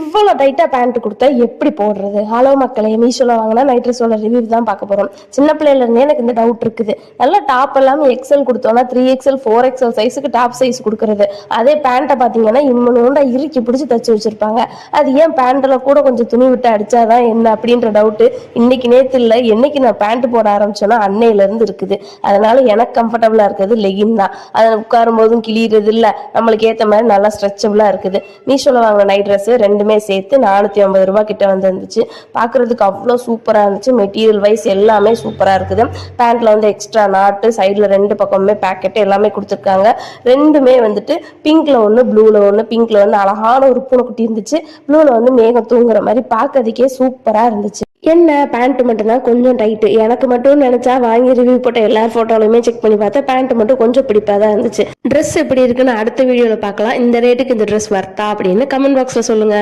இவ்வளோ டைட்டா பேண்ட் கொடுத்தா எப்படி போடுறது? ஹலோ மக்களே, மீஷோல வாங்கினா நைட் ட்ரெஸ்ஸோட ரிவ்யூ தான் பார்க்க போறோம். சின்ன பிள்ளையில இருந்தே எனக்கு இந்த டவுட் இருக்குது. நல்லா டாப் எல்லாமே எக்ஸல் கொடுத்தோம்னா 3XL 4XL சைஸுக்கு டாப் சைஸ் கொடுக்கறது. அதே பேண்ட்டை பார்த்தீங்கன்னா இம்மனோண்டா இறுக்கி பிடிச்சி தச்சு வச்சிருப்பாங்க. அது ஏன் பேண்ட்ல கூட கொஞ்சம் துணி விட்டு அடிச்சாதான் என்ன அப்படின்ற டவுட்டு இன்னைக்கு நேத்து இல்லை, என்னைக்கு நான் பேண்ட் போட ஆரம்பிச்சோன்னா அன்னையில இருந்து இருக்குது. அதனால எனக்கு கம்ஃபர்டபுளா இருக்கிறது லெகின் தான். அதை உட்காரும் போதும் கிளியறது இல்லை, நம்மளுக்கு ஏற்ற மாதிரி நல்லா ஸ்ட்ரெச்சபிளா இருக்குது. மீஷோல வாங்கின நைட் ட்ரெஸ் ரெண்டுமே சேர்த்து 450 ரூபாய் கிட்ட வந்துருந்துச்சு. பார்க்கறதுக்கு அவ்வளோ சூப்பராக இருந்துச்சு. மெட்டீரியல் வைஸ் எல்லாமே சூப்பராக இருக்குது. பேண்ட்ல வந்து எக்ஸ்ட்ரா நாட்டு சைடில் 2 பக்கமுமே பேக்கெட் எல்லாமே கொடுத்துருக்காங்க. ரெண்டுமே வந்துட்டு பிங்க்ல ஒன்று, ப்ளூல ஒன்று. பிங்க்ல வந்து அழகான ஒரு பூனைக்குட்டி இருந்துச்சு, ப்ளூல வந்து மேகம் தூங்குற மாதிரி பார்க்கறதுக்கே சூப்பராக இருந்துச்சு. என்ன பேண்ட் மட்டும்தான் கொஞ்சம் டைட்டு, எனக்கு மட்டும் நினைச்சா வாங்கி ரிவ்யூ போட்ட எல்லார் போட்டோலையுமே செக் பண்ணி பார்த்தா பேண்ட் மட்டும் கொஞ்சம் பிடிப்பா தான் இருந்துச்சு. ட்ரெஸ் எப்படி இருக்குன்னு அடுத்த வீடியோவில் பார்க்கலாம். இந்த ரேட்டுக்கு இந்த ட்ரெஸ் வர்த்தா அப்படின்னு கமெண்ட் பாக்ஸில் சொல்லுங்க.